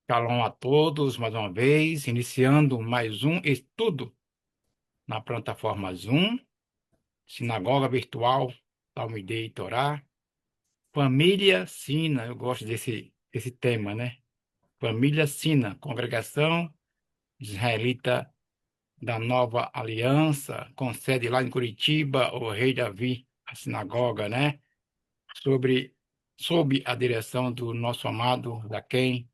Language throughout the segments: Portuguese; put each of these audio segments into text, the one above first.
Shalom a todos, mais uma vez, iniciando mais um estudo na plataforma Zoom, Sinagoga Virtual, Talmidei Torá, Família Sina, eu gosto desse tema, né? Família Sina, Congregação Israelita da Nova Aliança, com sede lá em Curitiba, o Rei Davi, a sinagoga, né? Sob a direção do nosso amado Zaquem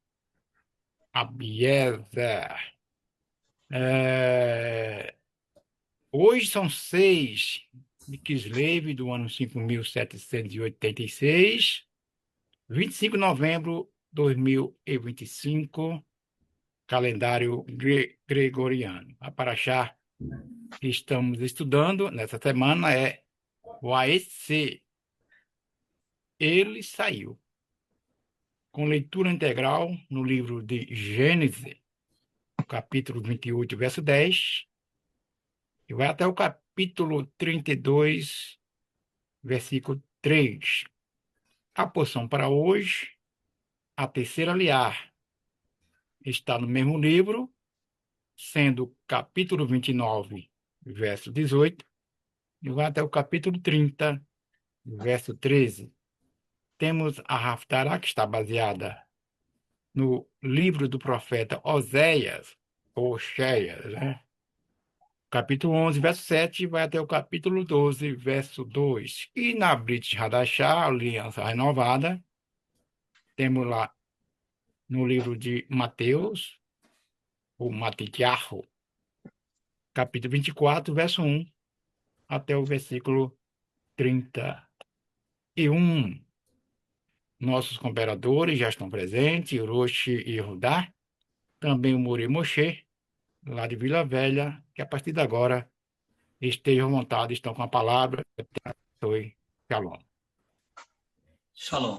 Abiezer. É, Hoje são 6 de Kislev, do ano 5.786, 25 de novembro de 2025, calendário gregoriano. A paraxá que estamos estudando nessa semana é o Aetz. Ele saiu, com leitura integral no livro de Gênesis, capítulo 28, verso 10, e vai até o capítulo 32, versículo 3. A porção para hoje, a terceira liar, está no mesmo livro, sendo capítulo 29, verso 18, e vai até o capítulo 30, verso 13. Temos a Haftarah, que está baseada no livro do profeta Oséias, ou Oséias, né? Capítulo 11, verso 7, vai até o capítulo 12, verso 2. E na Brit Hadashah, Aliança Renovada, temos lá no livro de Mateus, ou Matitiahu, capítulo 24, verso 1, até o versículo 31. Nossos cooperadores já estão presentes, Hiroshi e Rudá, também o Muri Moshe, lá de Vila Velha, que a partir de agora estejam à vontade, estão com a palavra. Oi, Shalom. Shalom.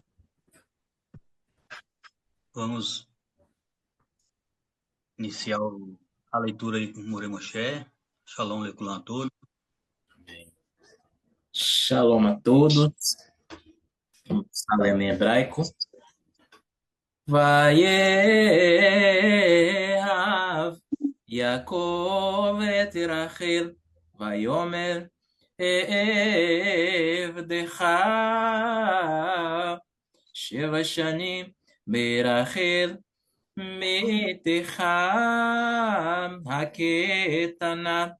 Vamos iniciar a leitura aí com o More Moshe. Shalom, Lekulan a todos. Shalom a todos. Vamos ler em hebraico. Vayehav Yaakov et Rachel, Vayomer Evdecha Sheva Shanim Berachel Mitecham Haketana,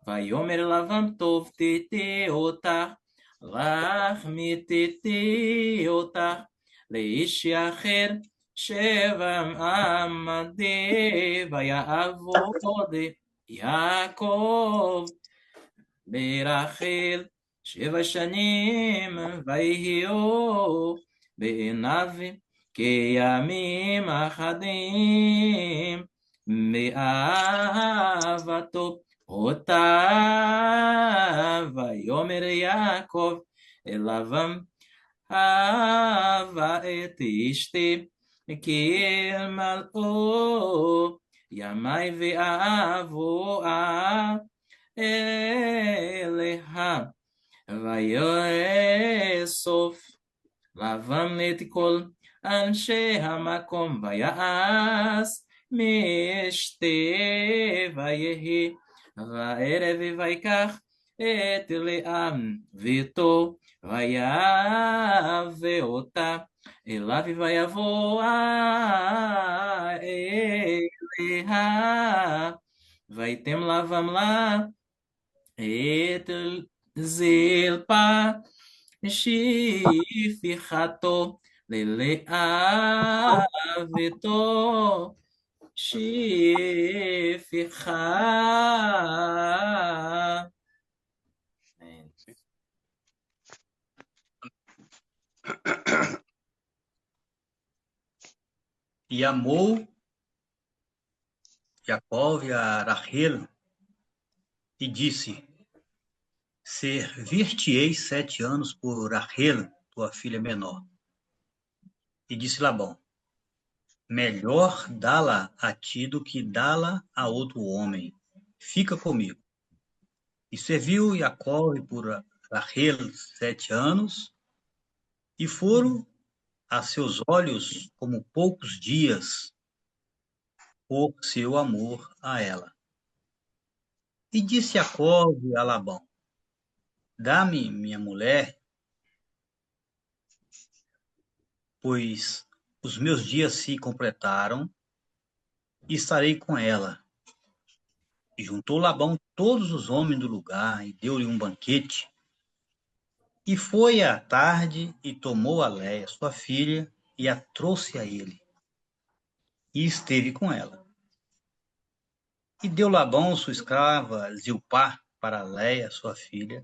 Vayomer Lavam Tov Tete Otach Lach Mitete Otach לאיש אחר שבע עמדי ויעבוד יעקב ברחל 7 שנים ויהיו בעיניו כימים אחדים מאהבתו אותה ויאמר יעקב אליו אהבה את אשתי כי מלאו ימי ואהבוה אליה ויאסוף לבן את כל אנשי המקום ויעש מאשתי ויהי בערב ויקח את לאה ביתו ויבא אותה אליו ויבוא אליה ויתן לבם לה את זלפה שפיכתו ללאה ביתו שפיכה. E amou Jacob a Rachel e disse: Servir-te-ei 7 anos por Rachel, tua filha menor. E disse Labão: melhor dá-la a ti do que dá-la a outro homem. Fica comigo. E serviu Jacob por Rachel 7 anos, e foram a seus olhos como poucos dias, por seu amor a ela. E disse Jacó a Labão: Dá-me minha mulher, pois os meus dias se completaram, e estarei com ela. E juntou Labão todos os homens do lugar, e deu-lhe um banquete. E foi à tarde, e tomou a Léia, sua filha, e a trouxe a ele, e esteve com ela. E deu Labão sua escrava Zilpá para Léia, sua filha,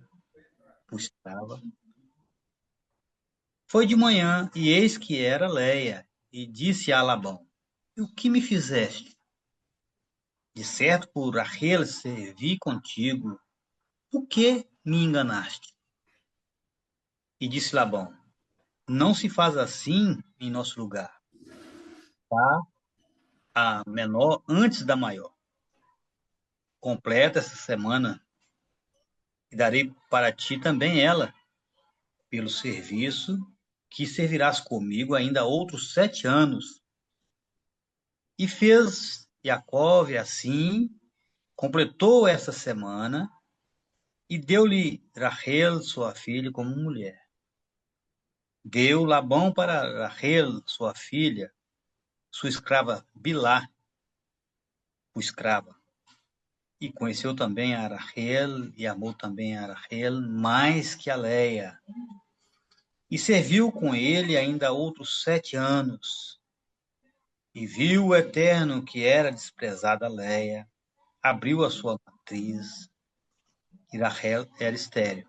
por escrava. Foi de manhã, e eis que era Léia, e disse a Labão: E o que me fizeste? De certo, por Rachel servi contigo, por que me enganaste? E disse Labão: Não se faz assim em nosso lugar. Tá a menor antes da maior. Completa essa semana e darei para ti também ela, pelo serviço que servirás comigo ainda outros 7 anos. E fez Jacó assim, completou essa semana e deu-lhe Rachel, sua filha, como mulher. Deu Labão para Rachel, sua filha, sua escrava Bilá, sua escrava. E conheceu também a Rachel, e amou também a Rachel mais que a Léia. E serviu com ele ainda outros 7 anos. E viu o Eterno que era desprezada a Léia, abriu a sua matriz, e Rachel era estéril.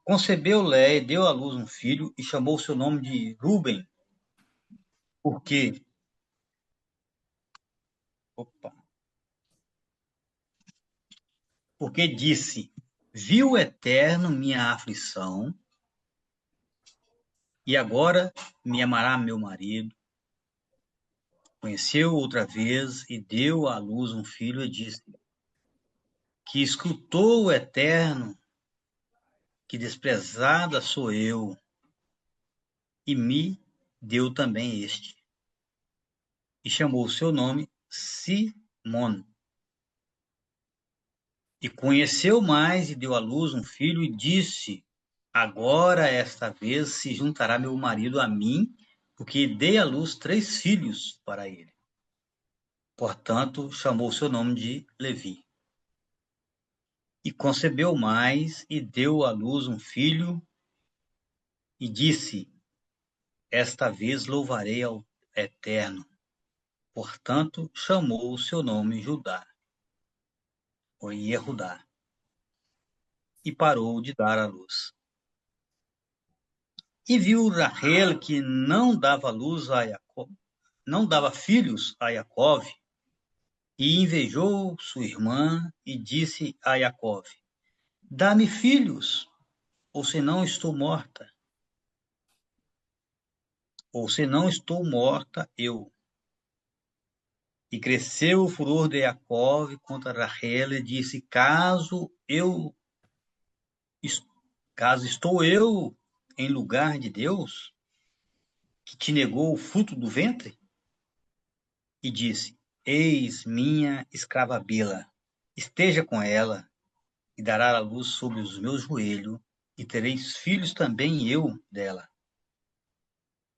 Concebeu Léia, deu à luz um filho, e chamou seu nome de Ruben, porque opa, porque disse: Viu o Eterno minha aflição, e agora me amará meu marido. Conheceu outra vez e deu à luz um filho e disse: Que escutou o Eterno, que desprezada sou eu, e me deu também este. E chamou o seu nome Simon. E conheceu mais e deu à luz um filho e disse: Agora, esta vez, se juntará meu marido a mim, porque dei à luz 3 filhos para ele. Portanto, chamou seu nome de Levi. E concebeu mais e deu à luz um filho e disse: Esta vez louvarei ao Eterno. Portanto, chamou o seu nome Judá, ou Yehudá, e parou de dar à luz. E viu Rachel que não dava luz a Jacó, não dava filhos a Jacó, e invejou sua irmã e disse a Jacó: Dá-me filhos, ou senão estou morta. Ou senão estou morta eu. E cresceu o furor de Jacó contra Rachel e disse: Caso estou eu em lugar de Deus, que te negou o fruto do ventre? E disse: Eis minha escrava Bila, esteja com ela, e dará a luz sobre os meus joelhos, e tereis filhos também eu dela.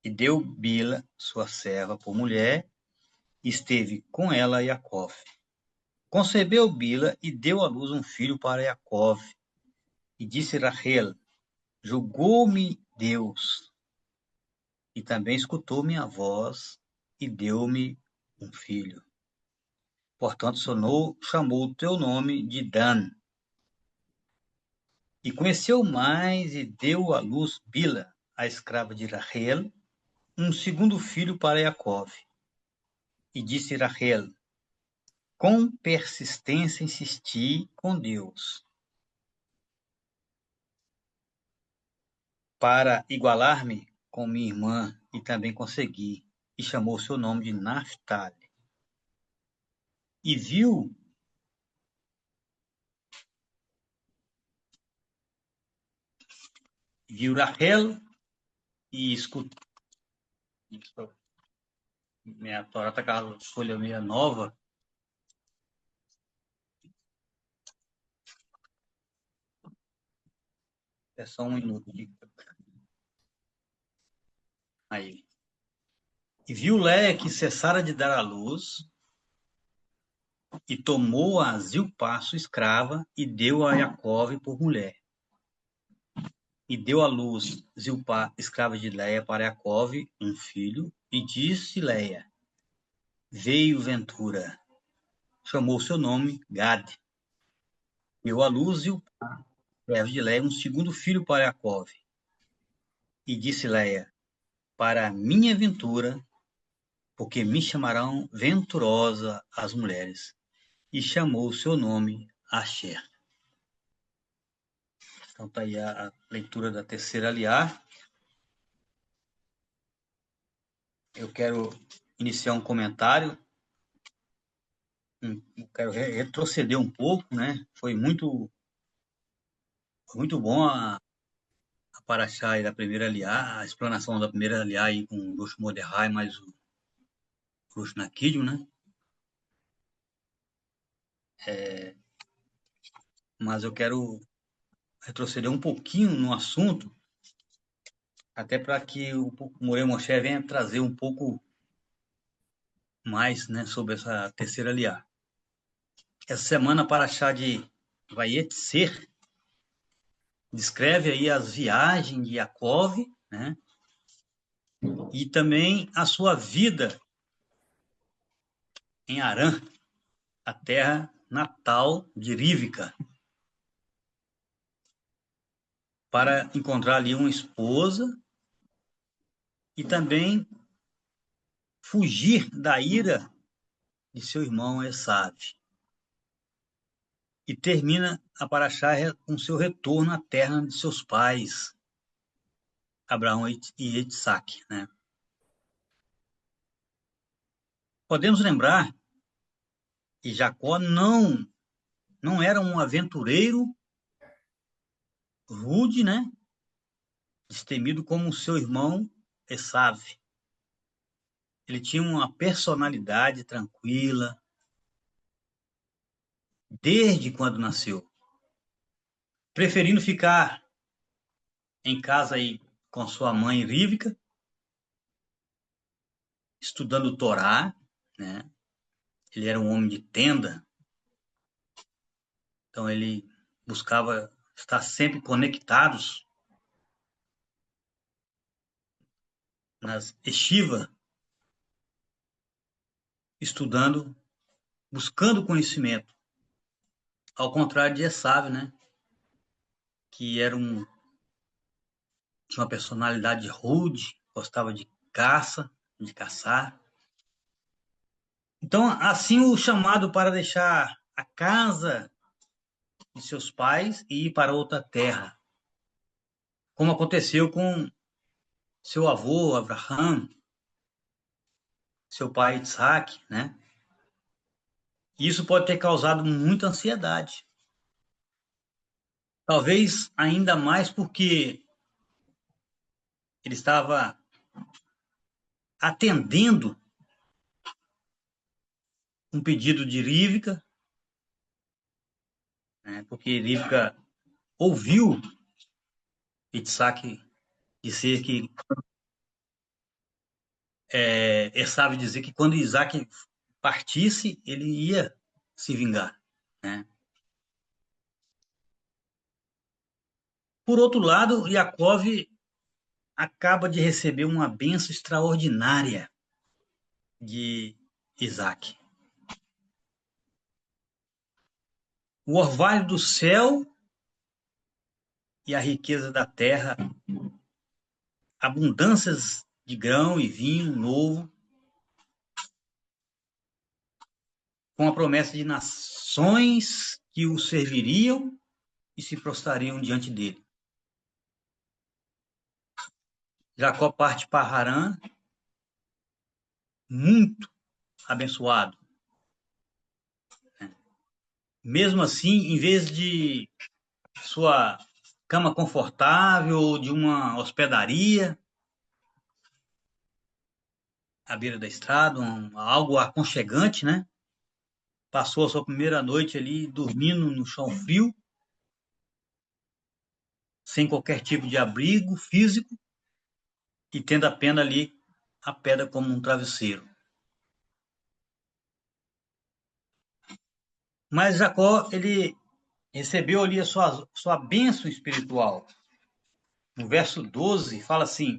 E deu Bila, sua serva, por mulher, e esteve com ela Jacó. Concebeu Bila e deu à luz um filho para Jacó. E disse Rachel: Julgou-me Deus, e também escutou minha voz, e deu-me um filho. Portanto, chamou o teu nome de Dan. E conheceu mais e deu à luz Bila, a escrava de Rachel, um segundo filho para Jacó. E disse Rachel: Com persistência insisti com Deus, para igualar-me com minha irmã, e também consegui, e chamou seu nome de Naphtali. E viu Rachel e escutou. Minha Torá tá com a folha meia nova. É só um minuto aqui. Aí. E viu Léia que cessara de dar à luz, e tomou a Zilpá, sua escrava, e deu a Jacove por mulher. E deu à luz Zilpá, escrava de Léia, para Jacove, um filho, e disse Léia: veio ventura. Chamou seu nome Gad. Deu à luz Zilpá, escrava de Léia, um segundo filho para Jacove. E disse Léia: para minha ventura, porque me chamarão venturosa as mulheres. E chamou o seu nome Asher. Então está aí a leitura da terceira aliá. Eu quero iniciar um comentário. Quero retroceder um pouco, né? Foi muito bom a paraxá da primeira aliá, a explanação da primeira aliá aí com o Rosh Mordecai mais o Rosh Nakidio, né? Mas eu quero retroceder um pouquinho no assunto, até para que o Morei Moshe venha trazer um pouco mais, né, sobre essa terceira aliá. Essa semana, paraxá de Vayetzer descreve aí as viagens de Yaakov, né? E também a sua vida em Harã, a terra natal de Rívica, para encontrar ali uma esposa e também fugir da ira de seu irmão Esav. E termina a paraxá com seu retorno à terra de seus pais, Abraão e Isaac, né? Podemos lembrar que Jacó não era um aventureiro rude, né? Destemido como seu irmão Esav. Ele tinha uma personalidade tranquila desde quando nasceu, preferindo ficar em casa aí com sua mãe Rívica, estudando Torá, né? Ele era um homem de tenda, então ele buscava estar sempre conectados nas estivas, estudando, buscando conhecimento, ao contrário de Esav, né? Que tinha uma personalidade rude, gostava de caça, de caçar. Então, assim, o chamado para deixar a casa de seus pais e ir para outra terra, como aconteceu com seu avô, Abraham, seu pai, Isaac, né? Isso pode ter causado muita ansiedade. Talvez ainda mais porque ele estava atendendo um pedido de Rivka, né? Porque Rivka ouviu Isaac dizer que Esav dizer que quando Isaac partisse, ele ia se vingar, né? Por outro lado, Yaakov acaba de receber uma bênção extraordinária de Isaac. O orvalho do céu e a riqueza da terra, abundâncias de grão e vinho novo, com a promessa de nações que o serviriam e se prostrariam diante dele. Jacó parte para Harã, muito abençoado. Mesmo assim, em vez de sua cama confortável, de uma hospedaria, à beira da estrada, algo aconchegante, né? Passou a sua primeira noite ali dormindo no chão frio, sem qualquer tipo de abrigo físico e tendo apenas ali a pedra como um travesseiro. Mas Jacó, ele recebeu ali a sua bênção espiritual. No verso 12, fala assim: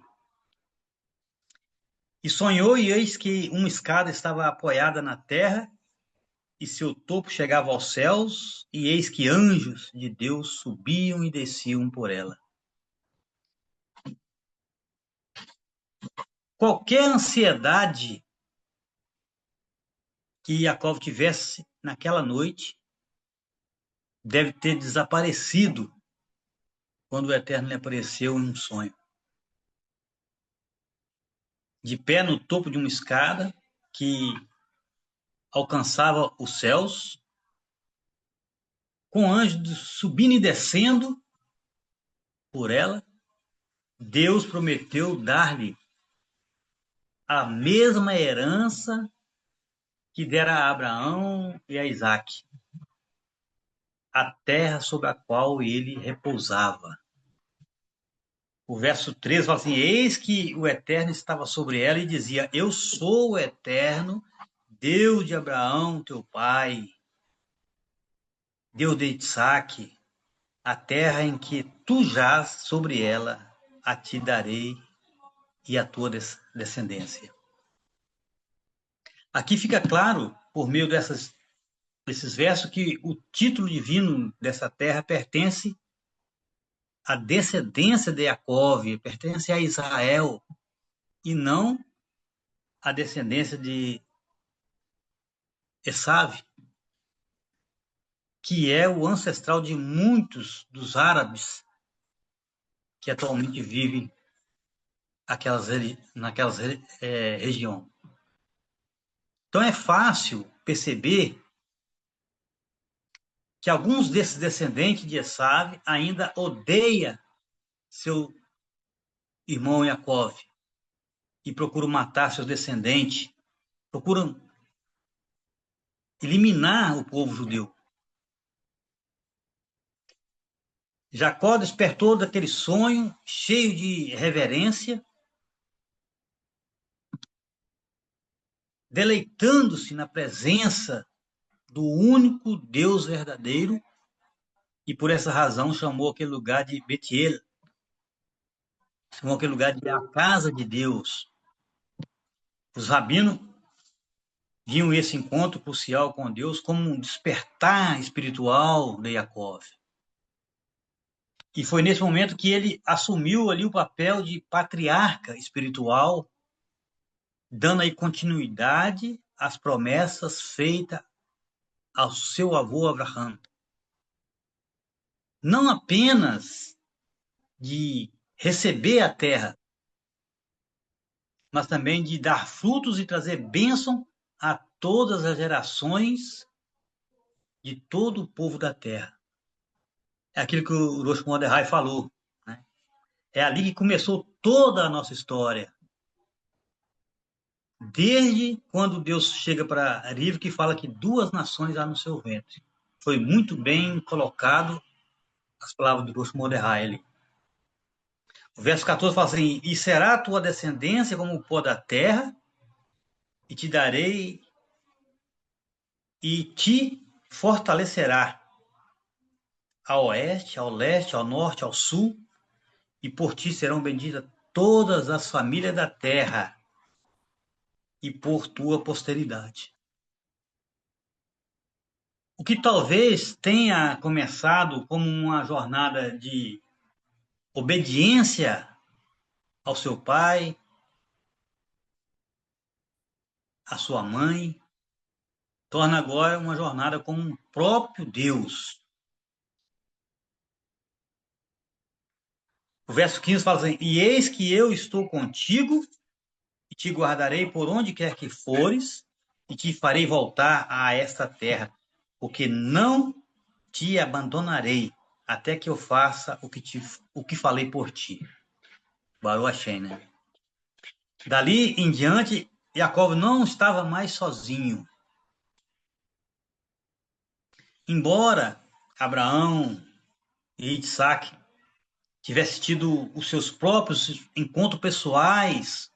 E sonhou, e eis que uma escada estava apoiada na terra, e seu topo chegava aos céus, e eis que anjos de Deus subiam e desciam por ela. Qualquer ansiedade que Jacó tivesse naquela noite deve ter desaparecido quando o Eterno lhe apareceu em um sonho. De pé no topo de uma escada que alcançava os céus, com anjos subindo e descendo por ela, Deus prometeu dar-lhe a mesma herança que dera a Abraão e a Isaque, a terra sobre a qual ele repousava. O verso 13 fala assim: Eis que o Eterno estava sobre ela e dizia: Eu sou o Eterno, Deus de Abraão, teu pai, Deus de Isaque, a terra em que tu jaz sobre ela, a ti darei e a tua descendência. Aqui fica claro, por meio desses versos, que o título divino dessa terra pertence à descendência de Jacó, pertence a Israel, e não à descendência de Esaú, que é o ancestral de muitos dos árabes que atualmente vivem naquelas regiões. Então é fácil perceber que alguns desses descendentes de Esaú ainda odeiam seu irmão Jacó e procuram matar seus descendentes, procuram eliminar o povo judeu. Jacó despertou daquele sonho cheio de reverência, deleitando-se na presença do único Deus verdadeiro, e por essa razão chamou aquele lugar de Betiel, chamou aquele lugar de a casa de Deus. Os rabinos viam esse encontro crucial com Deus como um despertar espiritual de Jacó. E foi nesse momento que ele assumiu ali o papel de patriarca espiritual, dando aí continuidade às promessas feitas ao seu avô Abraão. Não apenas de receber a terra, mas também de dar frutos e trazer bênção a todas as gerações de todo o povo da terra. É aquilo que o Rosh Mordecai falou, né? É ali que começou toda a nossa história. Desde quando Deus chega para Rivka e fala que 2 nações há no seu ventre. Foi muito bem colocado as palavras do Rosh Mordecai ali. O verso 14 fala assim: E será a tua descendência como o pó da terra, e te darei e te fortalecerá ao oeste, ao leste, ao norte, ao sul, e por ti serão benditas todas as famílias da terra, e por tua posteridade. O que talvez tenha começado como uma jornada de obediência ao seu pai, à sua mãe, torna agora uma jornada com o próprio Deus. O verso 15 fala assim: E eis que eu estou contigo, e te guardarei por onde quer que fores, e te farei voltar a esta terra, porque não te abandonarei, até que eu faça o que falei por ti. Baruch Hashem, né? Dali em diante, Jacó não estava mais sozinho. Embora Abraão e Isaac tivessem tido os seus próprios encontros pessoais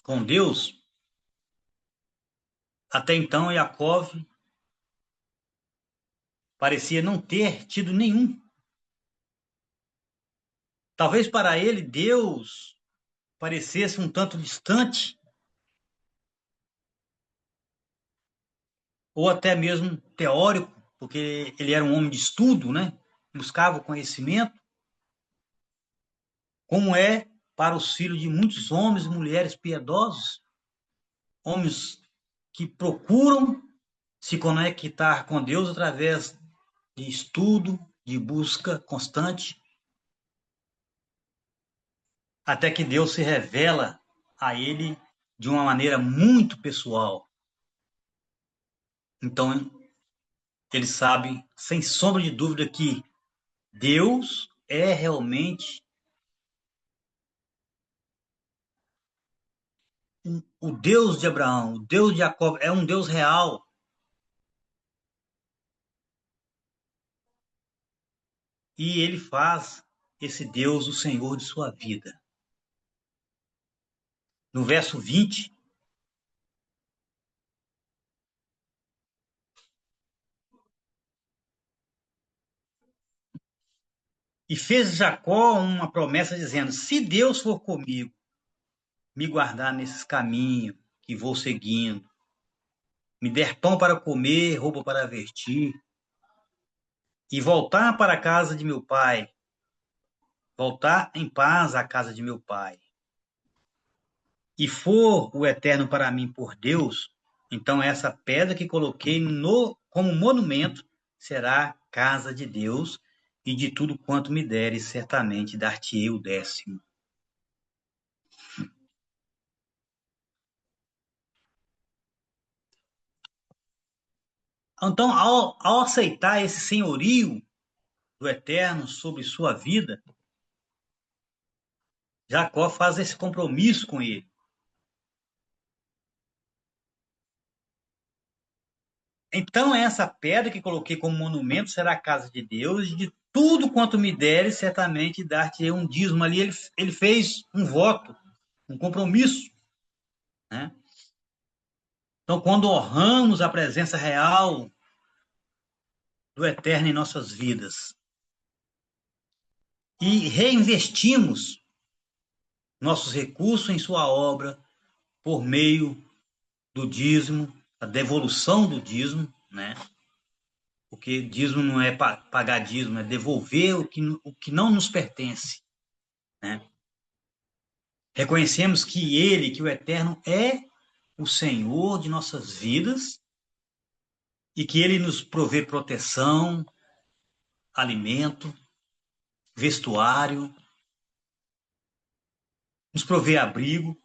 com Deus, até então Jacó parecia não ter tido nenhum. Talvez para ele Deus parecesse um tanto distante, ou até mesmo teórico, porque ele era um homem de estudo, né? Buscava o conhecimento, como é para os filhos de muitos homens e mulheres piedosos, homens que procuram se conectar com Deus através de estudo, de busca constante, até que Deus se revela a ele de uma maneira muito pessoal. Então, ele sabe, sem sombra de dúvida, que Deus é realmente o Deus de Abraão, o Deus de Jacó, é um Deus real. E ele faz esse Deus o Senhor de sua vida. No verso 20, e fez Jacó uma promessa dizendo: se Deus for comigo, me guardar nesses caminhos que vou seguindo, me der pão para comer, roupa para vestir, e voltar para a casa de meu pai, voltar em paz à casa de meu pai, e for o Eterno para mim por Deus, então essa pedra que coloquei como monumento será casa de Deus, e de tudo quanto me deres, certamente dar-te-ei o 10º. Então, ao aceitar esse senhorio do Eterno sobre sua vida, Jacó faz esse compromisso com ele. Então, essa pedra que coloquei como monumento será a casa de Deus, e de tudo quanto me deres, certamente dar-te um dízimo. Ali ele fez um voto, um compromisso, né? Então, quando honramos a presença real do Eterno em nossas vidas e reinvestimos nossos recursos em sua obra por meio do dízimo, a devolução do dízimo, né? Porque dízimo não é pagar dízimo, é devolver o que não nos pertence, né? Reconhecemos que Ele, que o Eterno, é o Senhor de nossas vidas e que Ele nos provê proteção, alimento, vestuário, nos provê abrigo,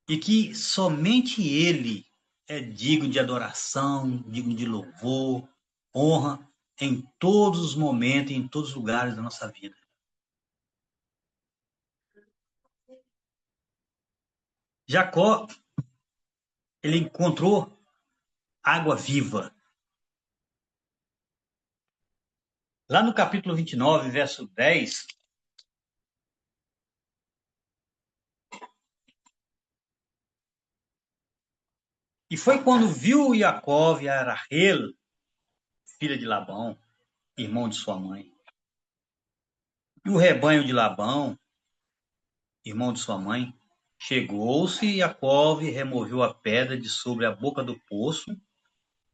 e que somente Ele é digno de adoração, digno de louvor, honra em todos os momentos e em todos os lugares da nossa vida. Jacó, ele encontrou água viva. Lá no capítulo 29, verso 10, e foi quando viu Jacó e a Rachel, filha de Labão, irmão de sua mãe, e o rebanho de Labão, irmão de sua mãe, chegou-se Jacó e removeu a pedra de sobre a boca do poço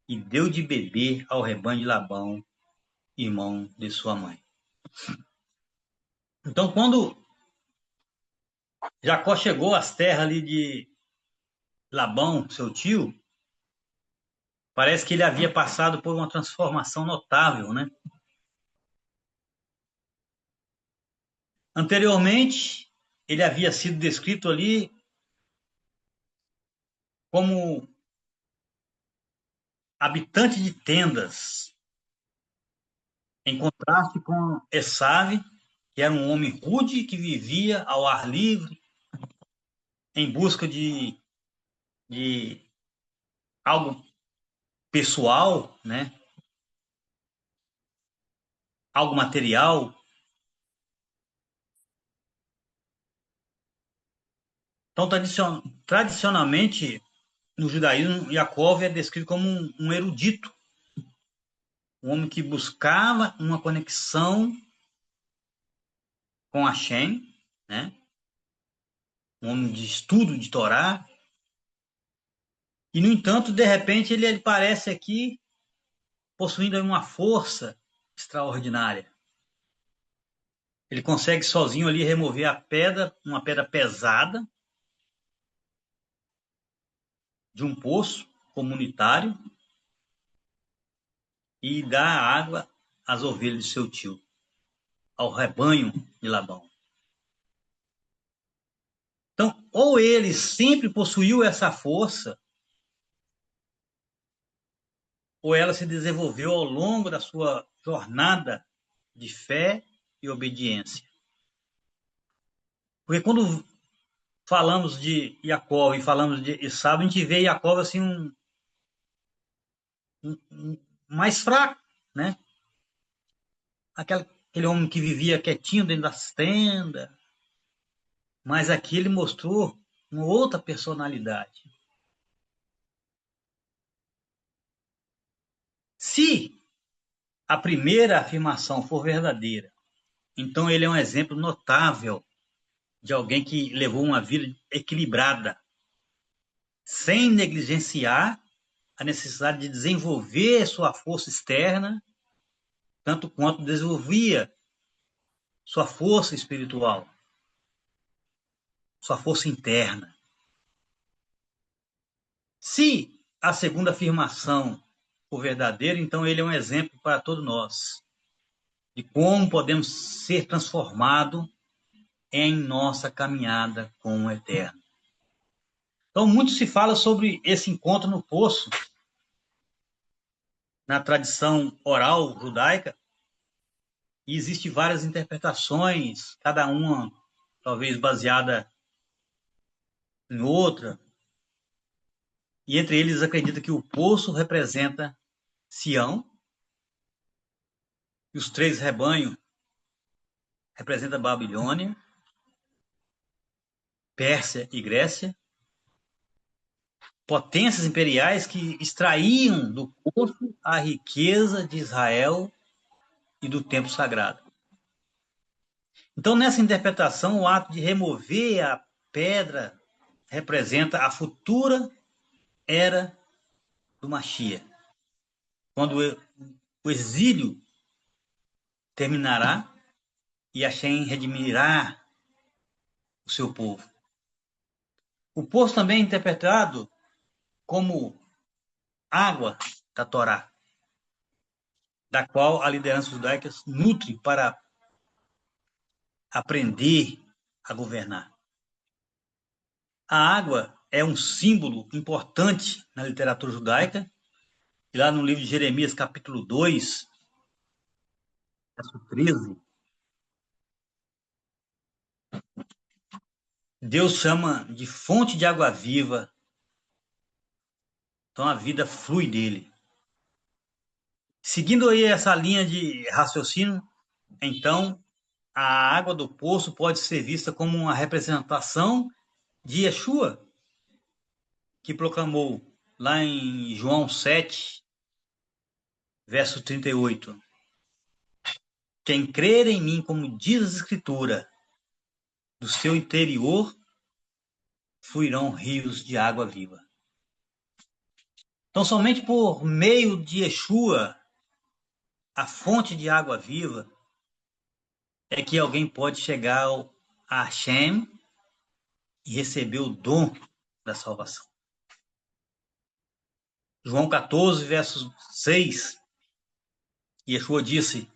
e deu de beber ao rebanho de Labão, irmão de sua mãe. Então, quando Jacó chegou às terras ali de Labão, seu tio, parece que ele havia passado por uma transformação notável, né? Anteriormente, ele havia sido descrito ali como habitante de tendas, em contraste com Esaú, que era um homem rude que vivia ao ar livre, em busca de de algo pessoal, né? Algo material. Então, tradicionalmente, no judaísmo, Yaakov é descrito como um erudito, um homem que buscava uma conexão com Hashem, né? Um homem de estudo de Torá. E, no entanto, de repente, ele parece aqui possuindo uma força extraordinária. Ele consegue sozinho ali remover a pedra, uma pedra pesada, de um poço comunitário e dar água às ovelhas de seu tio, ao rebanho de Labão. Então, ou ele sempre possuiu essa força, ou ela se desenvolveu ao longo da sua jornada de fé e obediência. Porque quando falamos de Jacó e falamos de Esaú, a gente vê Jacó assim mais fraco, né? Aquele homem que vivia quietinho dentro das tendas, mas aqui ele mostrou uma outra personalidade. Se a primeira afirmação for verdadeira, então ele é um exemplo notável de alguém que levou uma vida equilibrada, sem negligenciar a necessidade de desenvolver sua força externa, tanto quanto desenvolvia sua força espiritual, sua força interna. Se a segunda afirmação for verdadeira, então ele é um exemplo para todos nós de como podemos ser transformados em nossa caminhada com o Eterno. Então, muito se fala sobre esse encontro no poço, na tradição oral judaica, e existem várias interpretações, cada uma talvez baseada em outra, e entre eles acredita que o poço representa Sião, e os 3 rebanhos representam Babilônia, Pérsia e Grécia, potências imperiais que extraíam do poço a riqueza de Israel e do templo sagrado. Então, nessa interpretação, o ato de remover a pedra representa a futura era do Mashiach, quando o exílio terminará e Hashem redimirá o seu povo. O poço também é interpretado como água da Torá, da qual a liderança judaica nutre para aprender a governar. A água é um símbolo importante na literatura judaica, e lá no livro de Jeremias, capítulo 2, verso 13, Deus chama de fonte de água viva, então a vida flui dele. Seguindo aí essa linha de raciocínio, então a água do poço pode ser vista como uma representação de Yeshua, que proclamou lá em João 7, verso 38. Quem crer em mim, como diz a Escritura, do seu interior fluirão rios de água viva. Então, somente por meio de Yeshua, a fonte de água viva, é que alguém pode chegar a Hashem e receber o dom da salvação. João 14, verso 6, Yeshua disse: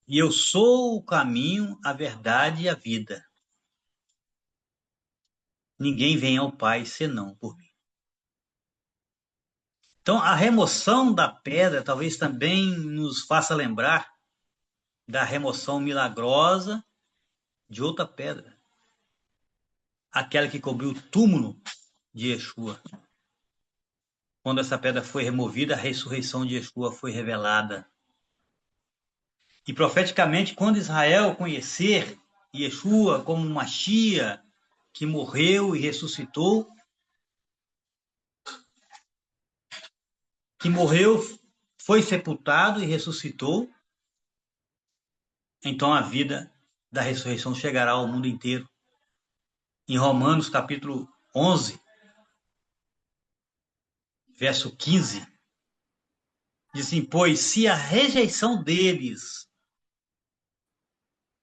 e eu sou o caminho, a verdade e a vida. Ninguém vem ao Pai senão por mim. Então, a remoção da pedra talvez também nos faça lembrar da remoção milagrosa de outra pedra, aquela que cobriu o túmulo de Yeshua. Quando essa pedra foi removida, a ressurreição de Yeshua foi revelada. E profeticamente, quando Israel conhecer Yeshua como Machia, que morreu e ressuscitou, que morreu, foi sepultado e ressuscitou, então a vida da ressurreição chegará ao mundo inteiro. Em Romanos capítulo 11, verso 15, diz assim: pois se a rejeição deles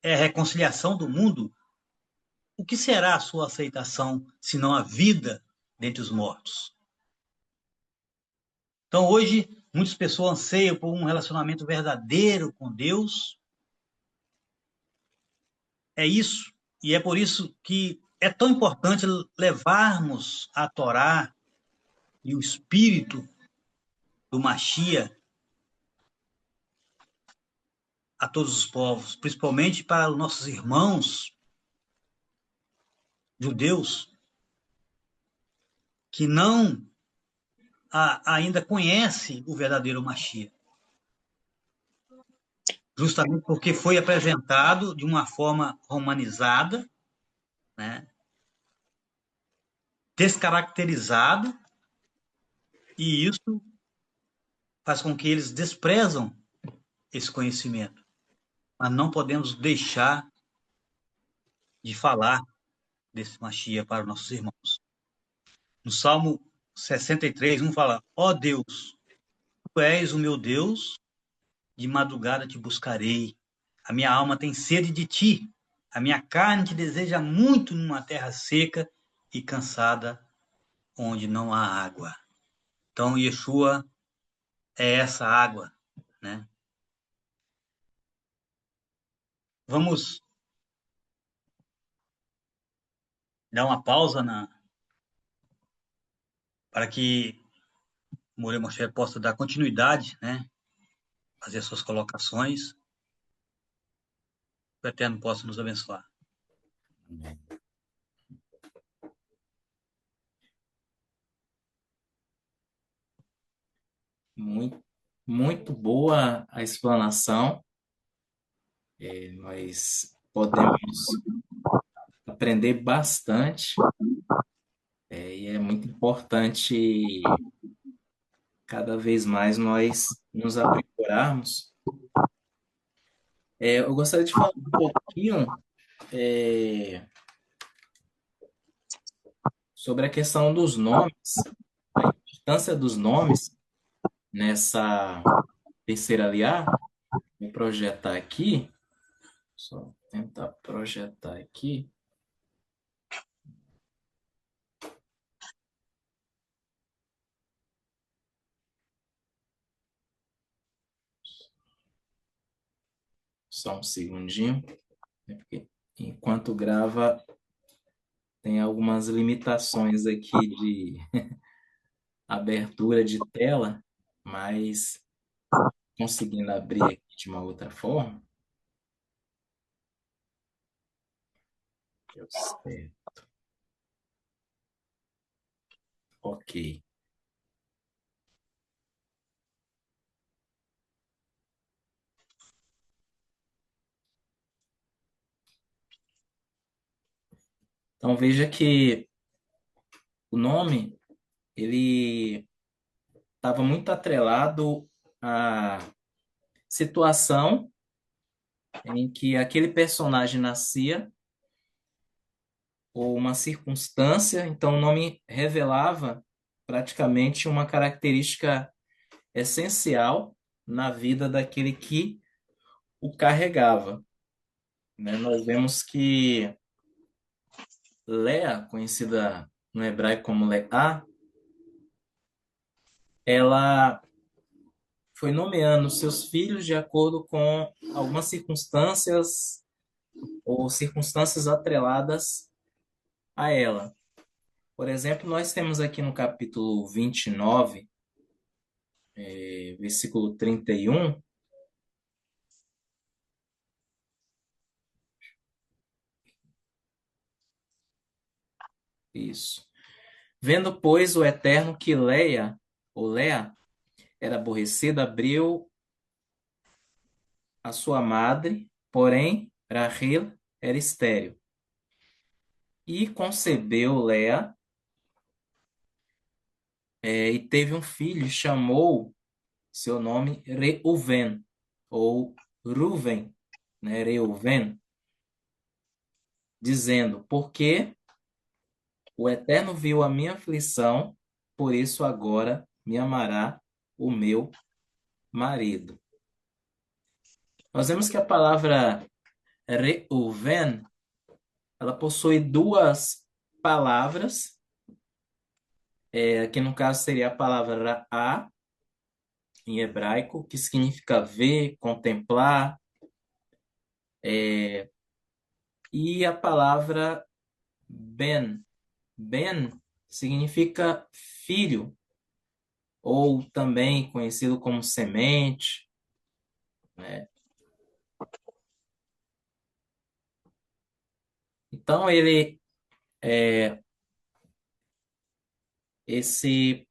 é a reconciliação do mundo, o que será a sua aceitação, senão a vida dentre os mortos? Então, hoje, muitas pessoas anseiam por um relacionamento verdadeiro com Deus. É isso. E é por isso que é tão importante levarmos a Torá e o espírito do Machia a todos os povos, principalmente para os nossos irmãos judeus que não ainda conhecem o verdadeiro Machia. Justamente porque foi apresentado de uma forma romanizada, né? Descaracterizado, e isso faz com que eles desprezam esse conhecimento. Mas não podemos deixar de falar desse Machia para os nossos irmãos. No Salmo 63, fala: ó Deus, tu és o meu Deus, de madrugada te buscarei. A minha alma tem sede de ti. A minha carne te deseja muito numa terra seca e cansada, onde não há água. Então, Yeshua é essa água, né? Vamos dar uma pausa para que o Moreira Moshe possa dar continuidade, né? Fazer suas colocações. Que o Eterno possa nos abençoar. Muito, muito boa a explanação. Nós podemos aprender bastante, e é muito importante cada vez mais nós nos aprimorarmos. Eu gostaria de falar um pouquinho sobre a questão dos nomes, a importância dos nomes nessa terceira aliar. Vou projetar aqui, só tentar projetar aqui. Só um segundinho, né, porque enquanto grava tem algumas limitações aqui de abertura de tela, mas conseguindo abrir aqui de uma outra forma. Deu certo. Ok. Então veja que o nome ele estava muito atrelado à situação em que aquele personagem nascia ou uma circunstância, então o nome revelava praticamente uma característica essencial na vida daquele que o carregava, né? Nós vemos que Léa, conhecida no hebraico como Leá, ela foi nomeando seus filhos de acordo com algumas circunstâncias ou circunstâncias atreladas a ela. Por exemplo, nós temos aqui no capítulo 29, versículo 31, Isso. Vendo, pois, o Eterno que Léa, era aborrecida, abriu a sua madre, porém, Rachel era estéril. E concebeu Léa, e teve um filho, e chamou seu nome Reuven, ou Ruven, né? Reuven, dizendo, porque o Eterno viu a minha aflição, por isso agora me amará o meu marido. Nós vemos que a palavra Reuven, ela possui duas palavras, que no caso seria a palavra Ra, em hebraico, que significa ver, contemplar, e a palavra Ben. Ben significa filho, ou também conhecido como semente, né? Então, esse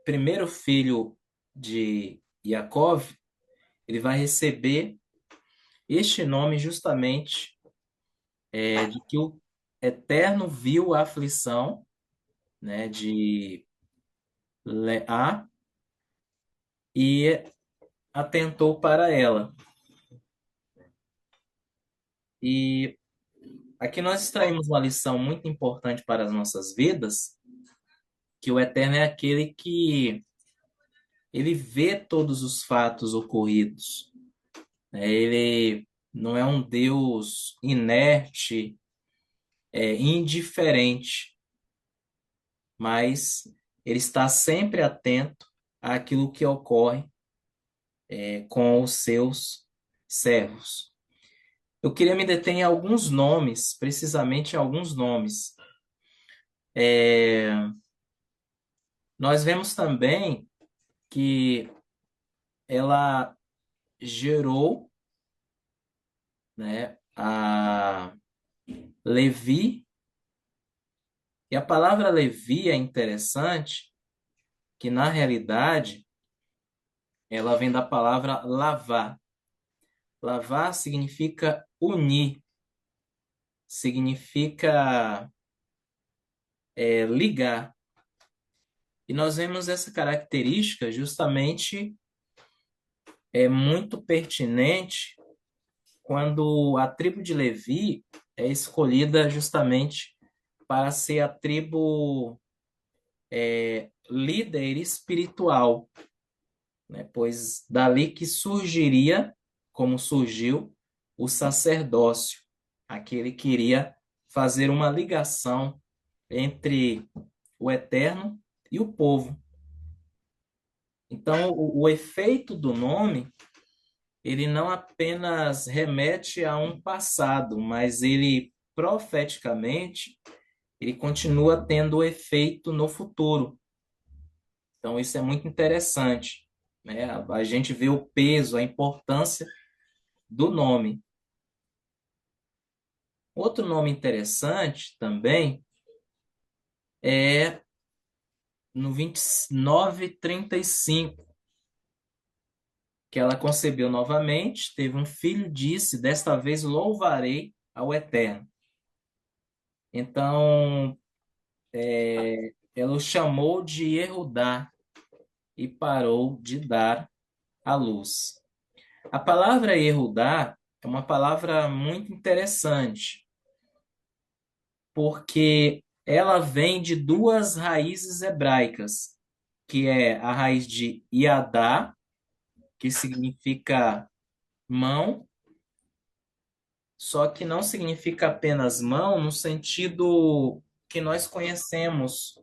primeiro filho de Yaakov, ele vai receber este nome justamente de que o Eterno viu a aflição, né, de Leá e atentou para ela. E aqui nós extraímos uma lição muito importante para as nossas vidas, que o Eterno é aquele que ele vê todos os fatos ocorridos, né? Ele não é um Deus inerte, indiferente, mas ele está sempre atento àquilo que ocorre com os seus servos. Eu queria me deter em alguns nomes, precisamente em alguns nomes. Nós vemos também que ela gerou, né, a Levi, e a palavra Levi é interessante, que na realidade ela vem da palavra lavar. Lavar significa unir, significa ligar. E nós vemos essa característica justamente muito pertinente quando a tribo de Levi é escolhida justamente para ser a tribo líder espiritual, né? Pois dali que surgiria, como surgiu, o sacerdócio, aquele que iria fazer uma ligação entre o Eterno e o povo. Então, o efeito do nome, ele não apenas remete a um passado, mas ele profeticamente, ele continua tendo efeito no futuro. Então, isso é muito interessante, né? A gente vê o peso, a importância do nome. Outro nome interessante também é no 29:35, que ela concebeu novamente, teve um filho, disse, desta vez louvarei ao Eterno. Então, ela o chamou de Yehudá e parou de dar à luz. A palavra Yehudá é uma palavra muito interessante, porque ela vem de duas raízes hebraicas, que é a raiz de Yadá, que significa mão, só que não significa apenas mão no sentido que nós conhecemos,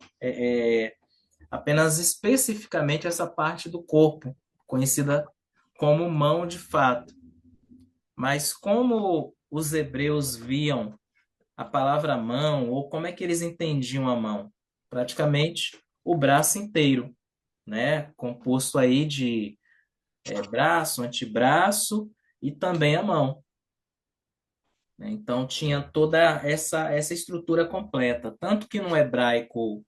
apenas especificamente essa parte do corpo, conhecida como mão de fato. Mas como os hebreus viam a palavra mão, ou como é que eles entendiam a mão? Praticamente o braço inteiro, né? Composto aí de braço, antebraço e também a mão. né? Então tinha toda essa estrutura completa, tanto que no hebraico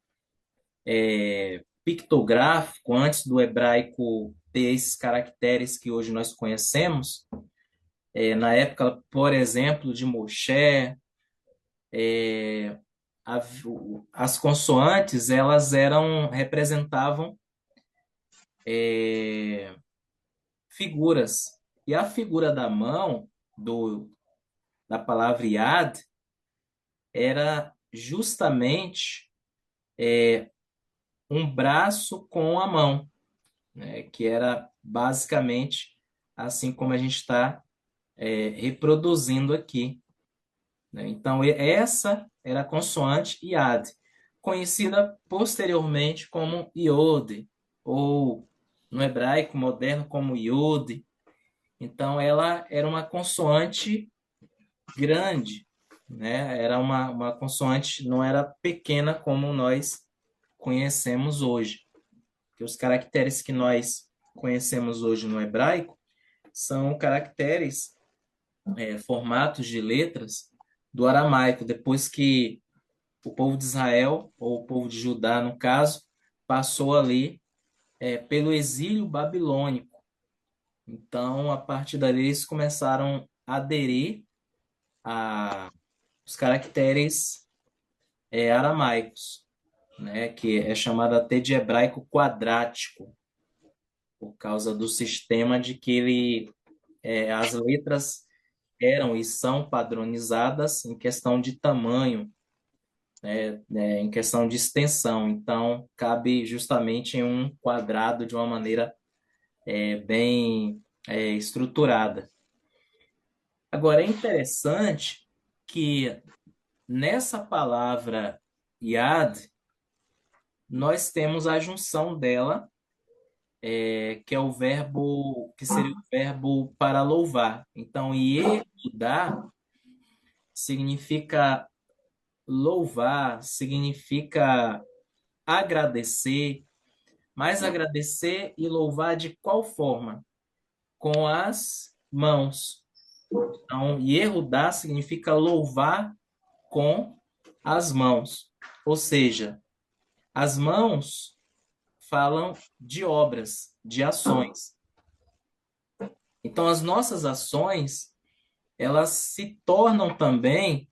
pictográfico, antes do hebraico ter esses caracteres que hoje nós conhecemos, na época, por exemplo, de Moshe, a- as consoantes elas representavam figuras. E a figura da mão, da palavra yad, era justamente um braço com a mão, né? Que era basicamente assim como a gente está reproduzindo aqui, né? Então, essa era a consoante iad, conhecida posteriormente como iode, ou no hebraico moderno como iode. Então, ela era uma consoante grande, né? Era uma consoante, não era pequena como nós conhecemos hoje. Porque os caracteres que nós conhecemos hoje no hebraico são caracteres, formatos de letras do aramaico, depois que o povo de Israel, ou o povo de Judá, no caso, passou ali pelo exílio babilônico. Então, a partir dali, eles começaram a aderir a os caracteres aramaicos, né, que é chamado até de hebraico quadrático, por causa do sistema de que as letras eram e são padronizadas em questão de tamanho, em questão de extensão. Então, cabe justamente em um quadrado de uma maneira bem estruturada. Agora, é interessante que nessa palavra yad, nós temos a junção dela, que é o verbo, que seria o verbo para louvar. Então, Yehudá significa louvar, significa agradecer, mas agradecer e louvar de qual forma? Com as mãos. Então, Yehudá significa louvar com as mãos. Ou seja, as mãos falam de obras, de ações. Então, as nossas ações, elas se tornam também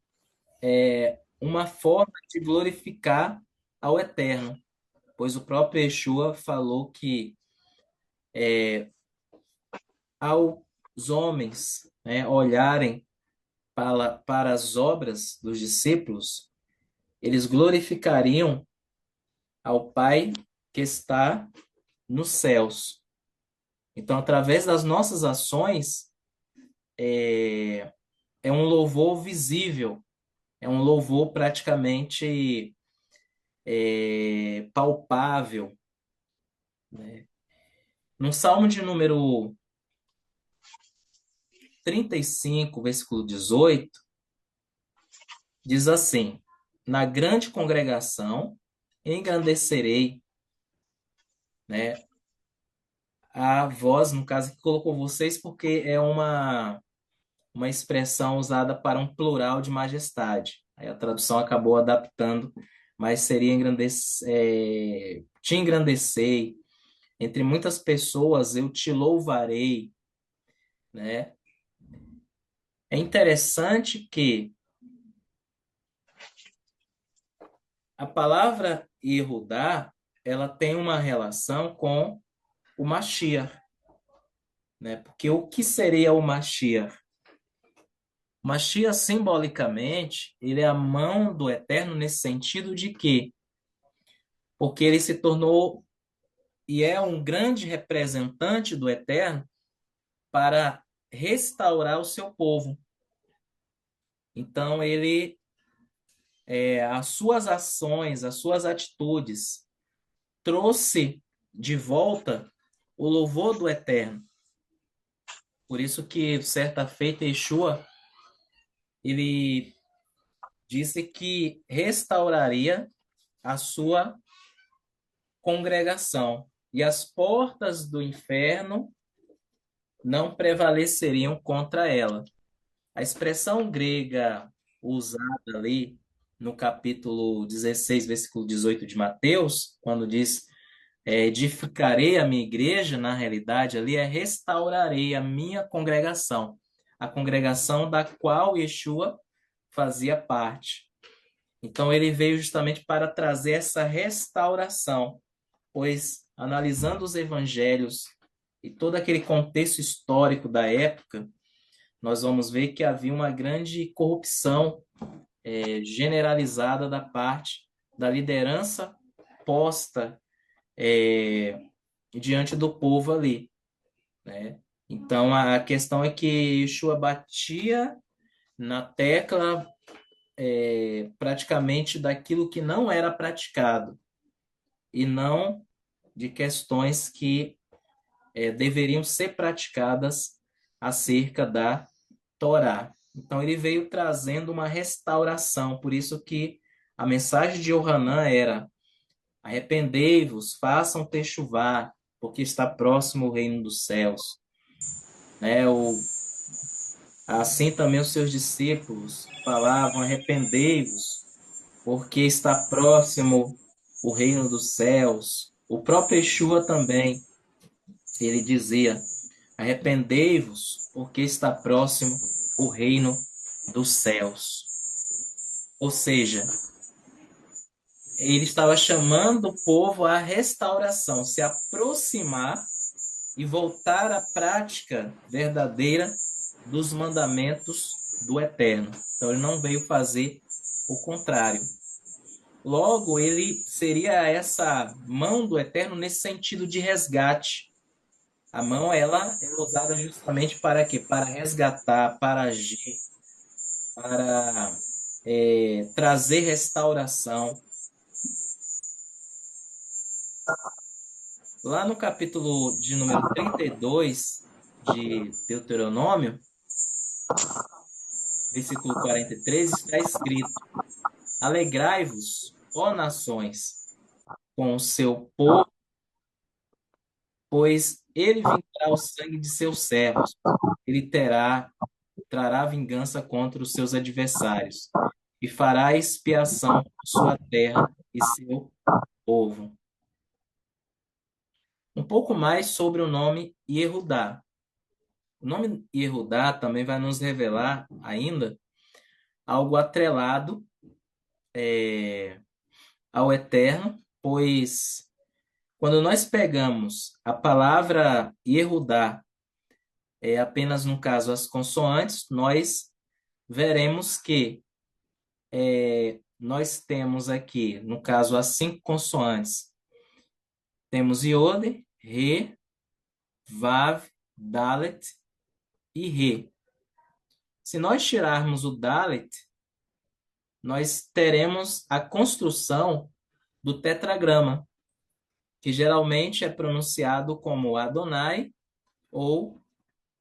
uma forma de glorificar ao Eterno, pois o próprio Yeshua falou que aos homens, né, olharem para as obras dos discípulos, eles glorificariam ao Pai que está nos céus. Então, através das nossas ações, é um louvor visível, é um louvor praticamente palpável, né? No Salmo de número 35, versículo 18, diz assim: na grande congregação engrandecerei, né, a voz, no caso que colocou vocês, porque é uma expressão usada para um plural de majestade. Aí a tradução acabou adaptando, mas seria te engrandecei, entre muitas pessoas eu te louvarei, né? É interessante que a palavra Yehudá, ela tem uma relação com o Mashiach, né? Porque o que seria o Mashiach? Mashiach, simbolicamente, ele é a mão do Eterno nesse sentido de que, porque ele se tornou e é um grande representante do Eterno para restaurar o seu povo. Então, as suas ações, as suas atitudes, trouxe de volta o louvor do Eterno. Por isso que, certa feita, Yeshua, ele disse que restauraria a sua congregação e as portas do inferno não prevaleceriam contra ela. A expressão grega usada ali no capítulo 16, versículo 18 de Mateus, quando diz edificarei a minha igreja, na realidade ali é restaurarei a minha congregação, a congregação da qual Yeshua fazia parte. Então ele veio justamente para trazer essa restauração, pois analisando os evangelhos e todo aquele contexto histórico da época, nós vamos ver que havia uma grande corrupção generalizada da parte da liderança posta diante do povo ali, né? Então a questão é que Yeshua batia na tecla praticamente daquilo que não era praticado e não de questões que deveriam ser praticadas acerca da Torá. Então ele veio trazendo uma restauração, por isso que a mensagem de Yohanan era: arrependei-vos, façam techuvá, porque está próximo o reino dos céus. Né? Assim também os seus discípulos falavam: arrependei-vos, porque está próximo o reino dos céus. O próprio Yeshua também, ele dizia: arrependei-vos, porque está próximo o reino dos céus. Ou seja, ele estava chamando o povo à restauração, se aproximar e voltar à prática verdadeira dos mandamentos do Eterno. Então ele não veio fazer o contrário. Logo, ele seria essa mão do Eterno nesse sentido de resgate. A mão, ela é usada justamente para quê? Para resgatar, para agir, para trazer restauração. Lá no capítulo de número 32 de Deuteronômio, versículo 43, está escrito: alegrai-vos, ó nações, com o seu povo, pois ele vingará o sangue de seus servos. Ele trará vingança contra os seus adversários e fará expiação por sua terra e seu povo. Um pouco mais sobre o nome Yehudá. O nome Yehudá também vai nos revelar ainda algo atrelado ao Eterno, pois quando nós pegamos a palavra Yehudá, apenas no caso as consoantes, nós veremos que nós temos aqui, no caso, as 5 consoantes. Temos Iode, Re, Vav, Dalet e Re. Se nós tirarmos o Dalet, nós teremos a construção do tetragrama, que geralmente é pronunciado como Adonai ou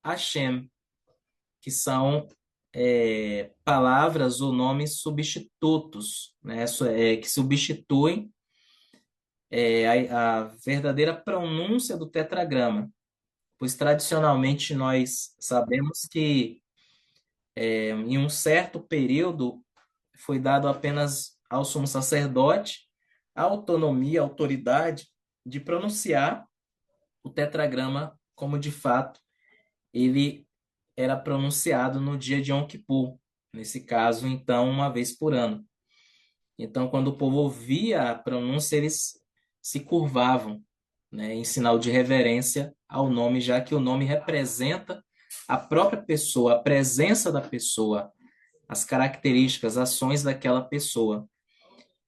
Hashem, que são palavras ou nomes substitutos, né? Que substituem a verdadeira pronúncia do tetragrama, pois tradicionalmente nós sabemos que em um certo período foi dado apenas ao sumo sacerdote a autonomia, a autoridade de pronunciar o tetragrama como de fato ele era pronunciado no dia de Yom Kippur, nesse caso, então, uma vez por ano. Então, quando o povo ouvia a pronúncia, eles se curvavam, né, em sinal de reverência ao nome, já que o nome representa a própria pessoa, a presença da pessoa, as características, ações daquela pessoa.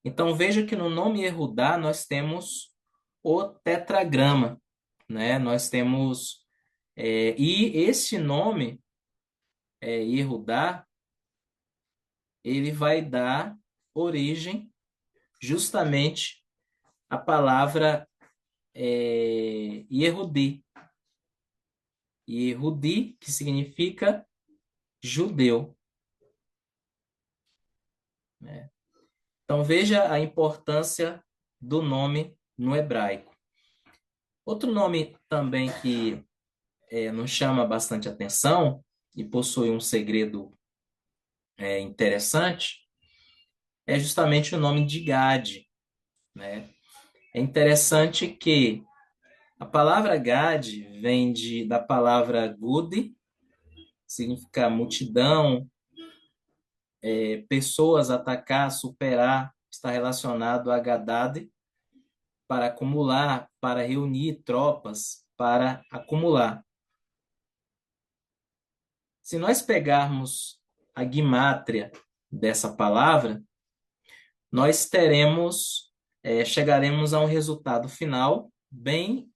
Então, veja que no nome Yehudá nós temos o tetragrama, né? Nós temos... e esse nome, Yehudá, ele vai dar origem justamente à palavra Yehudi. Yehudi, que significa judeu, né? Então veja a importância do nome no hebraico. Outro nome também que nos chama bastante atenção e possui um segredo interessante, é justamente o nome de Gade, né? É interessante que a palavra Gade vem da palavra Gud, significa multidão, pessoas, atacar, superar, está relacionado a Gadad, para acumular, para reunir tropas, para acumular. Se nós pegarmos a guimátria dessa palavra, nós chegaremos a um resultado final bem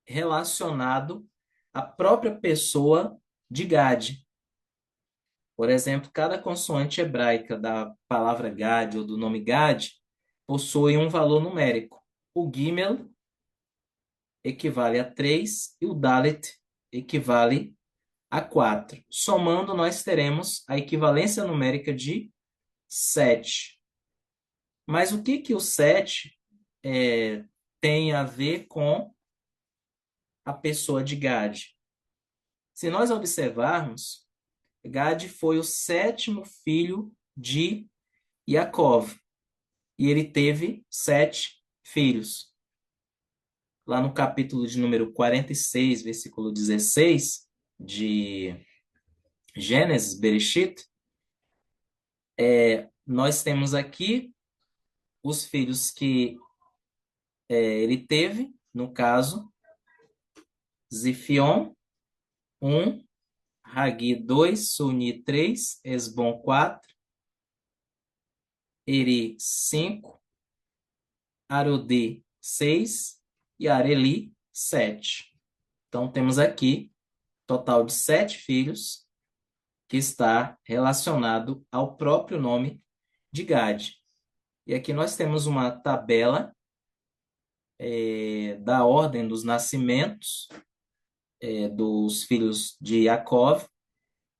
relacionado à própria pessoa de Gad. Por exemplo, cada consoante hebraica da palavra Gad ou do nome Gad possui um valor numérico. O Gimel equivale a 3 e o Dalet equivale a 4. Somando, nós teremos a equivalência numérica de 7. Mas o que o 7 tem a ver com a pessoa de Gad? Se nós observarmos, Gad foi o 7º filho de Yaakov, e ele teve 7 filhos. Lá no capítulo de número 46, versículo 16 de Gênesis, Bereshit, nós temos aqui os filhos que ele teve, no caso, Zifion, 1, Hagi, 2, Suni, 3, Esbom, 4, Eri, 5, Arodi, 6 e Areli, 7. Então, temos aqui total de 7 filhos que está relacionado ao próprio nome de Gad. E aqui nós temos uma tabela da ordem dos nascimentos dos filhos de Yaakov,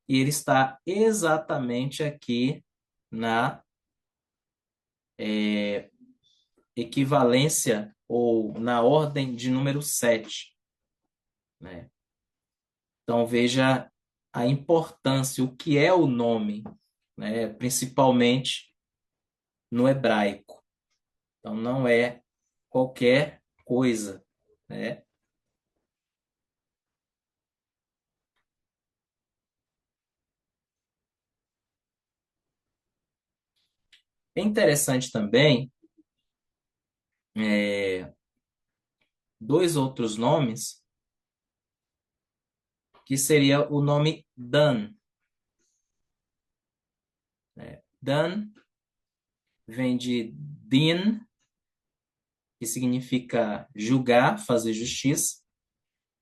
e ele está exatamente aqui na equivalência ou na ordem de número 7, né? Então veja a importância, o que é o nome, né? Principalmente no hebraico. Então não é qualquer coisa, né? É interessante também dois outros nomes, que seria o nome Dan. Dan vem de Din, que significa julgar, fazer justiça,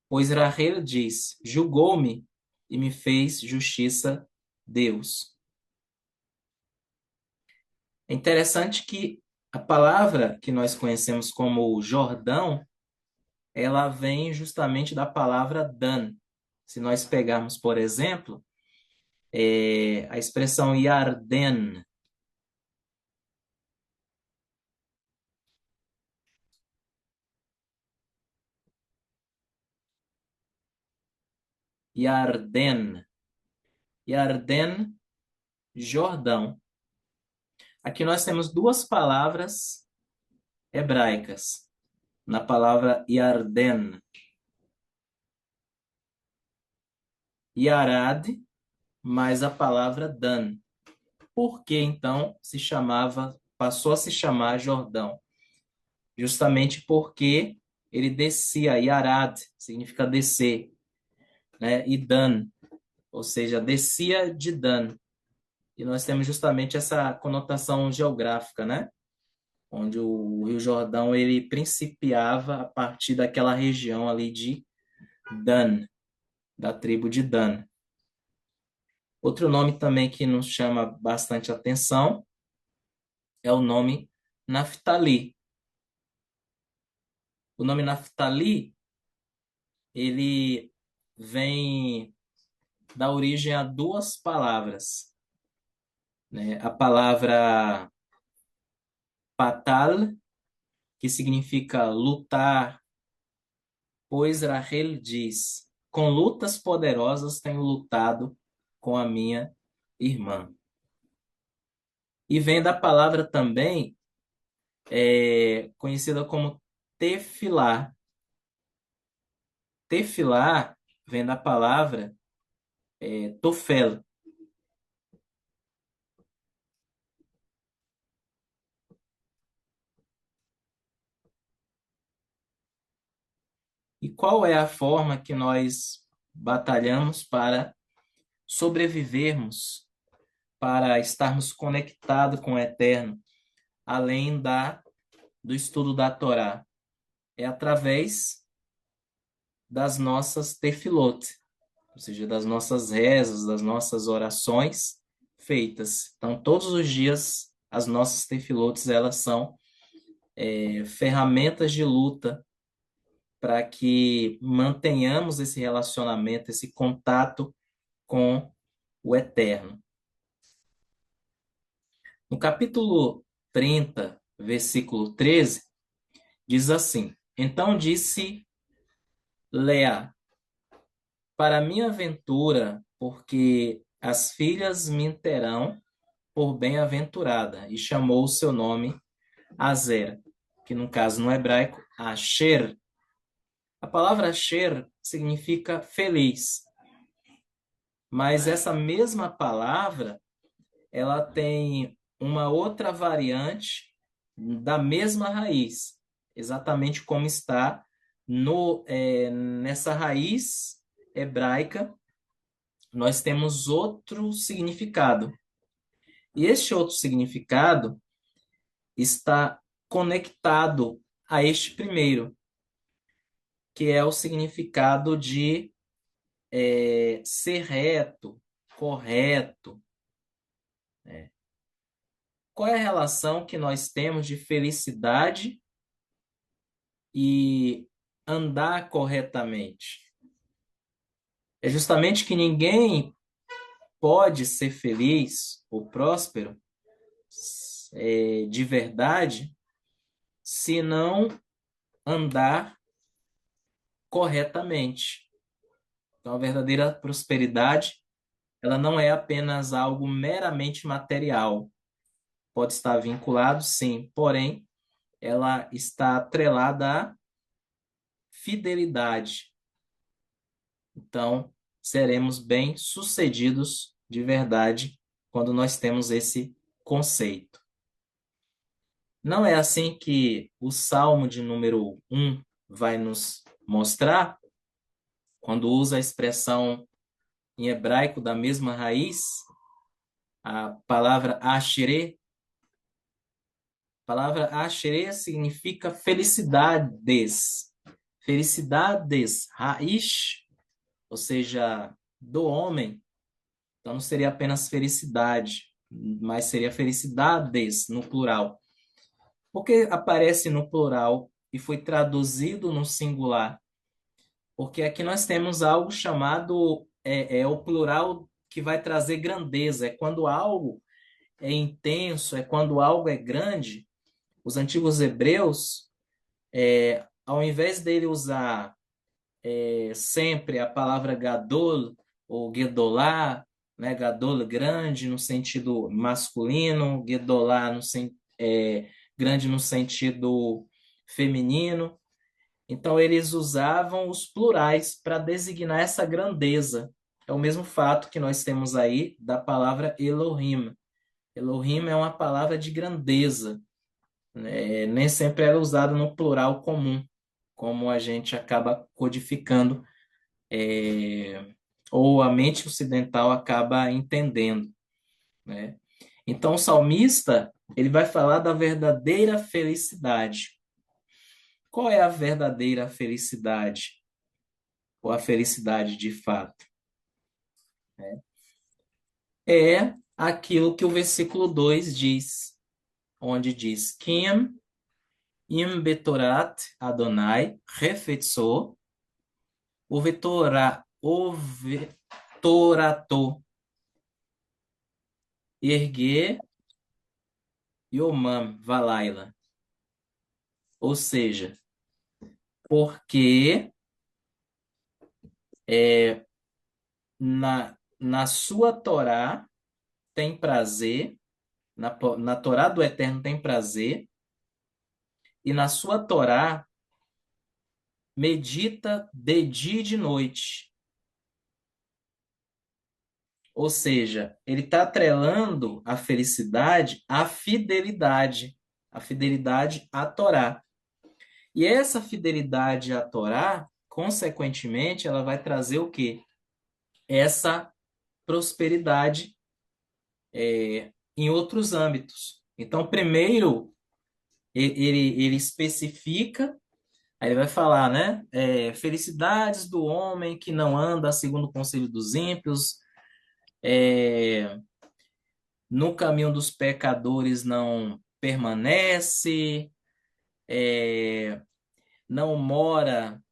pois Rahel diz, julgou-me e me fez justiça Deus. É interessante que a palavra que nós conhecemos como Jordão, ela vem justamente da palavra Dan. Se nós pegarmos, por exemplo, a expressão Yarden, Yarden, Yarden, Jordão. Aqui nós temos duas palavras hebraicas na palavra Yarden. Yarad, mais a palavra Dan. Por que então passou a se chamar Jordão? Justamente porque ele descia, Yarad significa descer, né? E Dan, ou seja, descia de Dan. E nós temos justamente essa conotação geográfica, né? Onde o Rio Jordão ele principiava a partir daquela região ali de Dan, da tribo de Dan. Outro nome também que nos chama bastante atenção é o nome Naftali. O nome Naftali, ele vem da origem a duas palavras, né? A palavra patal, que significa lutar, pois Rahel diz, com lutas poderosas tenho lutado com a minha irmã. E vem da palavra também, conhecida como tefilá. Tefilá vem da palavra tofel. E qual é a forma que nós batalhamos para sobrevivermos, para estarmos conectados com o Eterno, além do estudo da Torá? É através das nossas tefilot, ou seja, das nossas rezas, das nossas orações feitas. Então, todos os dias, as nossas tefilotes, elas são ferramentas de luta para que mantenhamos esse relacionamento, esse contato com o Eterno. No capítulo 30, versículo 13, diz assim: Então disse Leá: Para minha ventura, porque as filhas me terão por bem-aventurada, e chamou o seu nome Azer, que no caso no hebraico, Asher. A palavra Asher significa feliz, mas essa mesma palavra, ela tem uma outra variante da mesma raiz, exatamente como está nessa raiz hebraica, nós temos outro significado. E este outro significado está conectado a este primeiro, que é o significado de ser reto, correto. Né? Qual é a relação que nós temos de felicidade e andar corretamente? É justamente que ninguém pode ser feliz ou próspero de verdade se não andar corretamente. Então, a verdadeira prosperidade, ela não é apenas algo meramente material. Pode estar vinculado, sim, porém, ela está atrelada à fidelidade. Então, seremos bem-sucedidos de verdade quando nós temos esse conceito. Não é assim que o Salmo de número 1 vai nos mostrar, quando usa a expressão em hebraico da mesma raiz, a palavra Asherê. A palavra Asherê significa felicidades. Felicidades, raiz, ou seja, do homem. Então não seria apenas felicidade, mas seria felicidades no plural. Por que aparece no plural e foi traduzido no singular? Porque aqui nós temos algo chamado o plural que vai trazer grandeza. É quando algo é intenso, é quando algo é grande. Os antigos hebreus, ao invés dele usar sempre a palavra gadol ou gedolá, né? Gadol grande no sentido masculino, gedolá grande no sentido feminino. Então, eles usavam os plurais para designar essa grandeza. É o mesmo fato que nós temos aí da palavra Elohim. Elohim é uma palavra de grandeza, né? Nem sempre é usada no plural comum, como a gente acaba codificando, ou a mente ocidental acaba entendendo, né? Então, o salmista, ele vai falar da verdadeira felicidade. Qual é a verdadeira felicidade? Ou a felicidade de fato? É aquilo que o versículo 2 diz, onde diz: Kim im betorat Adonai refetzor, o vetorato ergue yomam valaila. Ou seja, porque na sua Torá tem prazer, na Torá do Eterno tem prazer, e na sua Torá medita de dia e de noite. Ou seja, ele está atrelando a felicidade à fidelidade à Torá. E essa fidelidade à Torá, consequentemente, ela vai trazer o quê? Essa prosperidade em outros âmbitos. Então, primeiro, ele especifica, aí ele vai falar, né? Felicidades do homem que não anda segundo o conselho dos ímpios, no caminho dos pecadores não permanece, não mora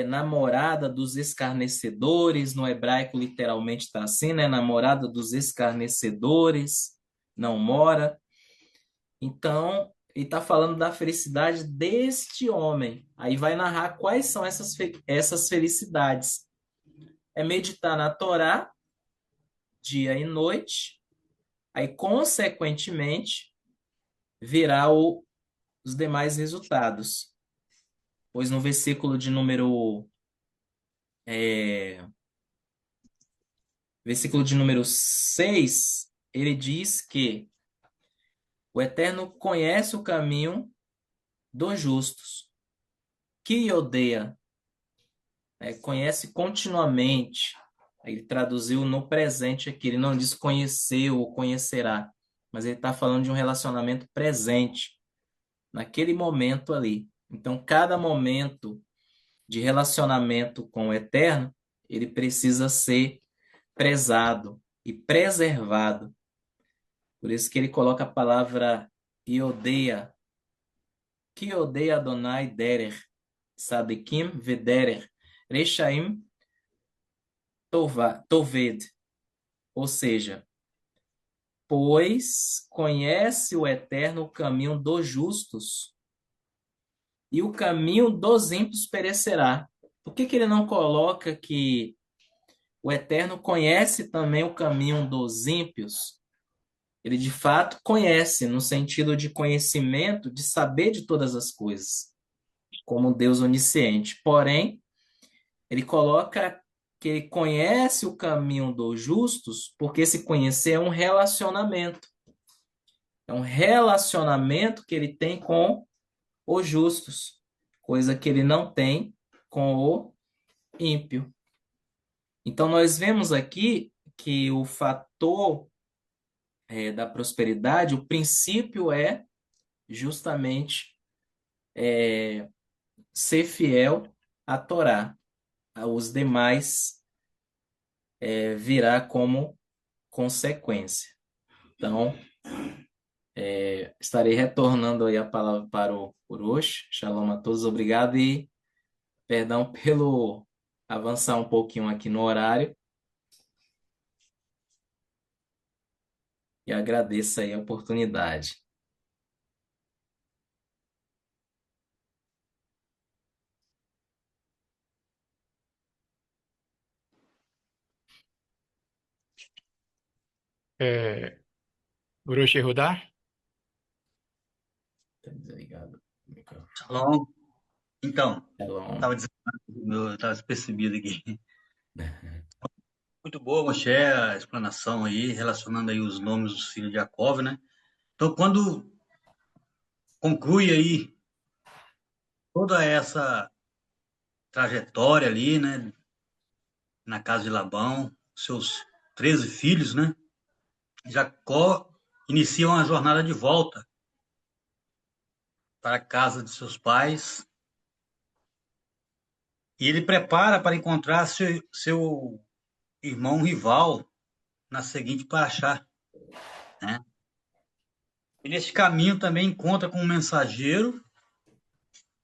namorada dos escarnecedores, no hebraico literalmente está assim, né? Namorada dos escarnecedores, não mora. Então, ele está falando da felicidade deste homem. Aí vai narrar quais são essas felicidades. É meditar na Torá, dia e noite, aí, consequentemente, virá os demais resultados. Pois no versículo de número 6, ele diz que o Eterno conhece o caminho dos justos, que odeia, conhece continuamente. Ele traduziu no presente aqui, ele não diz conheceu ou conhecerá, mas ele está falando de um relacionamento presente, naquele momento ali. Então, cada momento de relacionamento com o Eterno, ele precisa ser prezado e preservado. Por isso que ele coloca a palavra Iodeia, que odeia Adonai Derer, Sadikim Vederer, Rechaim Toved, ou seja, pois conhece o Eterno o caminho dos justos e o caminho dos ímpios perecerá. Por que ele não coloca que o Eterno conhece também o caminho dos ímpios? Ele de fato conhece, no sentido de conhecimento, de saber de todas as coisas, como Deus onisciente. Porém, ele coloca que ele conhece o caminho dos justos, porque esse conhecer é um relacionamento. É um relacionamento que ele tem com os justos, coisa que ele não tem com o ímpio. Então, nós vemos aqui que o fator da prosperidade, o princípio é justamente ser fiel à Torá. Os demais virá como consequência. Então, estarei retornando aí a palavra para o Urosh. Shalom a todos, obrigado e perdão pelo avançar um pouquinho aqui no horário. E agradeço aí a oportunidade. Orochi Rodar? Tá desligado o microfone. Shalom. Então, Shalom. estava despercebido aqui. Muito boa, Moshe, a explanação aí, relacionando aí os nomes dos filhos de Jacó, né? Então, quando conclui aí toda essa trajetória ali, né, na casa de Labão, seus 13 filhos, né? Jacó inicia uma jornada de volta para a casa de seus pais e ele prepara para encontrar seu irmão rival na seguinte paraxá, né? E nesse caminho também encontra com um mensageiro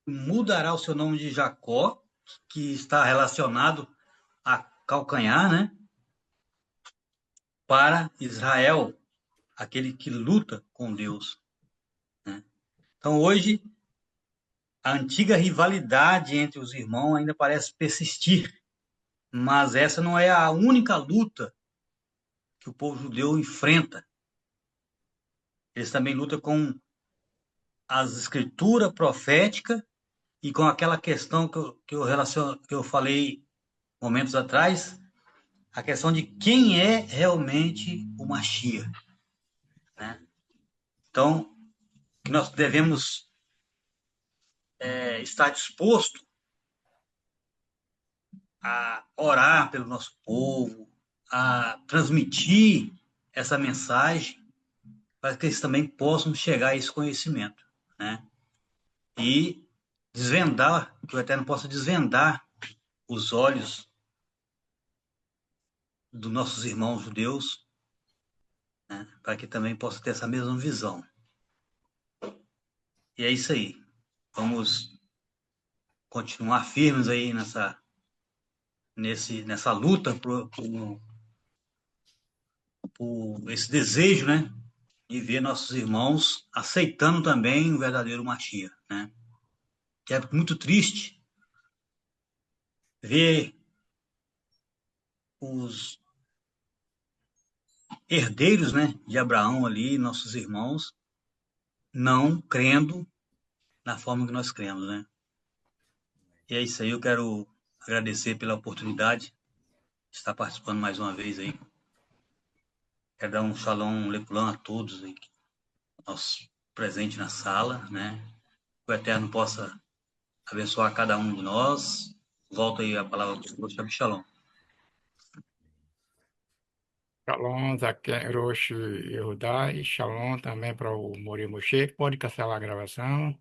que mudará o seu nome de Jacó, que está relacionado a calcanhar, né? Para Israel, aquele que luta com Deus, né? Então hoje a antiga rivalidade entre os irmãos ainda parece persistir, mas essa não é a única luta que o povo judeu enfrenta. Eles também lutam com as escrituras proféticas e com aquela questão que eu falei momentos atrás, a questão de quem é realmente o Mashiach, né? Então, que nós devemos estar disposto a orar pelo nosso povo, a transmitir essa mensagem para que eles também possam chegar a esse conhecimento, né? E desvendar, que o Eterno possa desvendar os olhos dos nossos irmãos judeus, né? Para que também possa ter essa mesma visão. E é isso aí. Vamos continuar firmes aí nessa luta por esse desejo, né? De ver nossos irmãos aceitando também o verdadeiro Mashiach, né? Que é muito triste ver os herdeiros, né, de Abraão ali, nossos irmãos, não crendo na forma que nós cremos, né? E é isso aí, eu quero agradecer pela oportunidade de estar participando mais uma vez aí. Quero dar um shalom lepulam a todos aí, nossos presentes na sala, né? Que o Eterno possa abençoar cada um de nós. Volto aí a palavra para o Senhor. Shalom. Shalom, Zaqueu, Rosh Yehudá, e shalom também para o Mori Moshe. Pode cancelar a gravação.